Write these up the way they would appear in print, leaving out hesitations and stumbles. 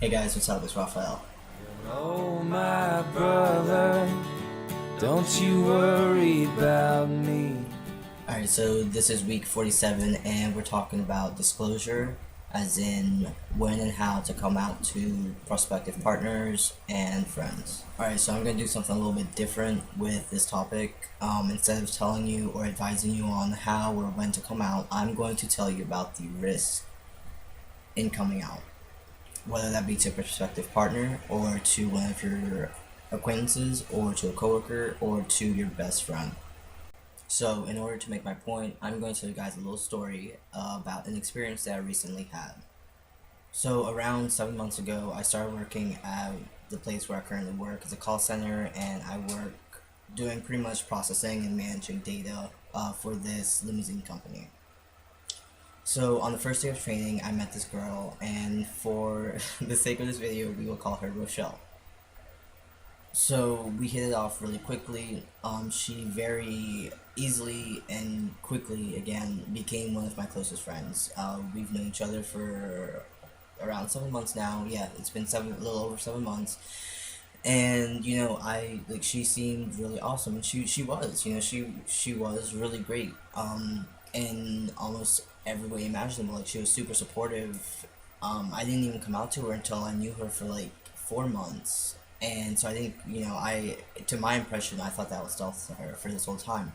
Hey guys, what's up? It's Raphael. Oh, my brother, don't you worry about me. Alright, so this is week 47 and we're talking about disclosure, as in when and how to come out to prospective partners and friends. Alright, so I'm going to do something a little bit different with this topic. Instead of telling you or advising you on how or when to come out, I'm going to tell you about the risks in coming out. Whether that be to a prospective partner or to one of your acquaintances or to a coworker or to your best friend. So in order to make my point, I'm going to tell you guys a little story about an experience that I recently had. So around 7 months ago, I started working at the place where I currently work as a call center, and I work doing pretty much processing and managing data for this limousine company. So on the first day of training, I met this girl, and for the sake of this video, we will call her Rochelle. So we hit it off really quickly. She very easily and quickly again became one of my closest friends. We've known each other for around 7 months now. Yeah, it's been a little over 7 months. And she seemed really awesome, and she was, she was really great. In almost every way imaginable. Like, she was super supportive. I didn't even come out to her until I knew her for like 4 months, and so I think, to my impression, I thought that was stealth to her for this whole time.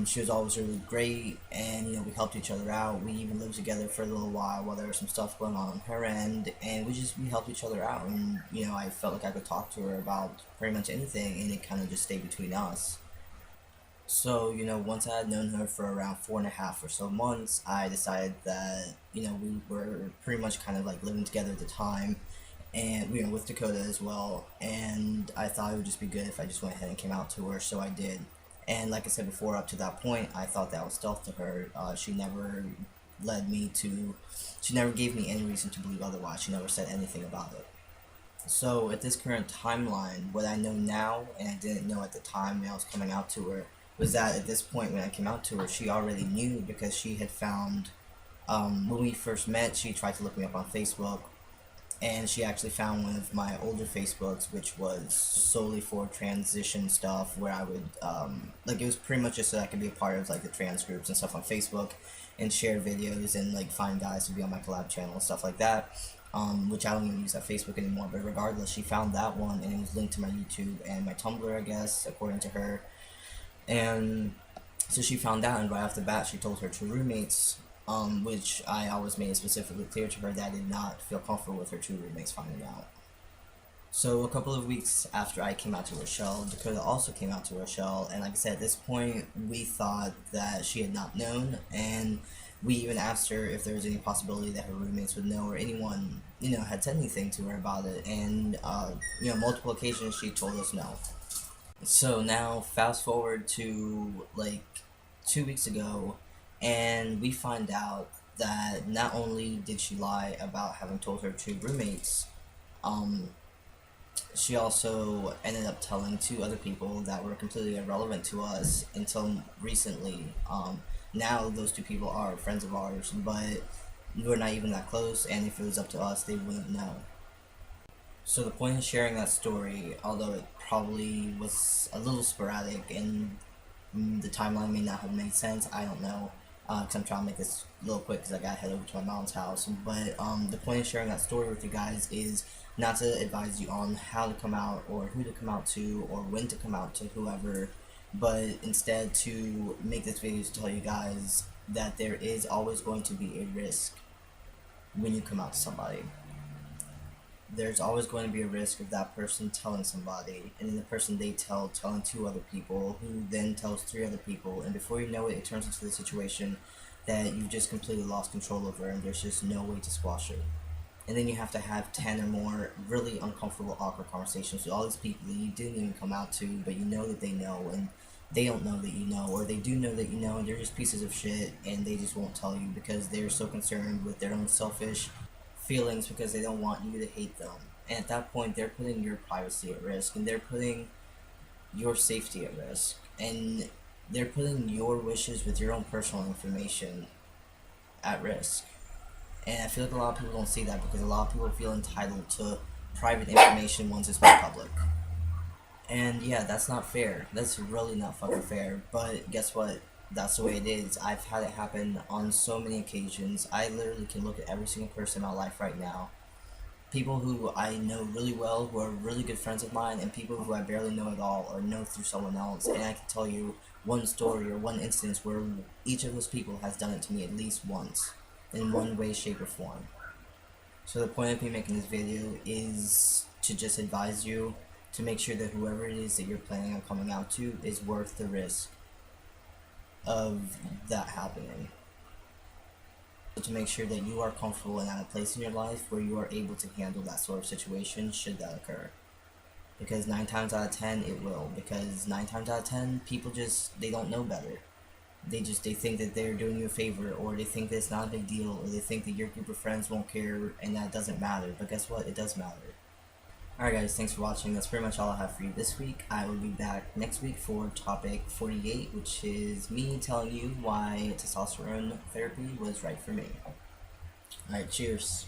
She was always really great, and we helped each other out. We even lived together for a little while there was some stuff going on her end, and we helped each other out. And I felt like I could talk to her about pretty much anything, and it kind of just stayed between us. So, once I had known her for around 4.5 or so months, I decided that, we were pretty much kind of like living together at the time, and, with Dakota as well, and I thought it would just be good if I just went ahead and came out to her, so I did. And like I said before, up to that point, I thought that was stealth to her. She never led me to, she never gave me any reason to believe otherwise. She never said anything about it. So at this current timeline, what I know now, and I didn't know at the time when I was coming out to her, was that at this point when I came out to her, she already knew, because she had found, when we first met, she tried to look me up on Facebook, and she actually found one of my older Facebooks, which was solely for transition stuff, where I would, like, it was pretty much just so I could be a part of, like, the trans groups and stuff on Facebook, and share videos, and, like, find guys to be on my collab channel and stuff like that, which I don't even use that Facebook anymore. But regardless, she found that one, and it was linked to my YouTube and my Tumblr, I guess, according to her. And so she found out, and right off the bat, she told her two roommates, which I always made it specifically clear to her that I did not feel comfortable with her two roommates finding out. So a couple of weeks after I came out to Rochelle, Dakota also came out to Rochelle, and like I said, at this point, we thought that she had not known, and we even asked her if there was any possibility that her roommates would know, or anyone, had said anything to her about it, and, multiple occasions she told us no. So now, fast forward to like 2 weeks ago, and we find out that not only did she lie about having told her two roommates, um, she also ended up telling two other people that were completely irrelevant to us until recently. Now those two people are friends of ours, but we're not even that close, and if it was up to us, they wouldn't know. So the point of sharing that story, although it probably was a little sporadic and the timeline may not have made sense, I don't know, because I'm trying to make this a little quick because I gotta head over to my mom's house. But the point of sharing that story with you guys is not to advise you on how to come out or who to come out to or when to come out to whoever, but instead to make this video to tell you guys that there is always going to be a risk when you come out to somebody. There's always going to be a risk of that person telling somebody, and then the person they tell telling two other people, who then tells three other people, and before you know it, it turns into the situation that you've just completely lost control over, and there's just no way to squash it. And then you have to have 10 or more really uncomfortable, awkward conversations with all these people that you didn't even come out to, but you know that they know, and they don't know that you know, or they do know that you know, and they're just pieces of shit, and they just won't tell you because they're so concerned with their own selfish feelings, because they don't want you to hate them. And at that point, they're putting your privacy at risk, and they're putting your safety at risk, and they're putting your wishes with your own personal information at risk. And I feel like a lot of people don't see that because a lot of people feel entitled to private information once it's made public. And yeah, that's not fair. That's really not fucking fair. But guess what? That's the way it is. I've had it happen on so many occasions. I literally can look at every single person in my life right now. People who I know really well, who are really good friends of mine, and people who I barely know at all or know through someone else. And I can tell you one story or one instance where each of those people has done it to me at least once, in one way, shape, or form. So the point of me making this video is to just advise you to make sure that whoever it is that you're planning on coming out to is worth the risk of that happening. So to make sure that you are comfortable and at a place in your life where you are able to handle that sort of situation should that occur. Because 9 times out of 10 it will. Because 9 times out of 10 people just, they don't know better. They think that they're doing you a favor, or they think that it's not a big deal, or they think that your group of friends won't care and that doesn't matter. But guess what? It does matter. Alright guys, thanks for watching. That's pretty much all I have for you this week. I will be back next week for topic 48, which is me telling you why testosterone therapy was right for me. Alright, cheers.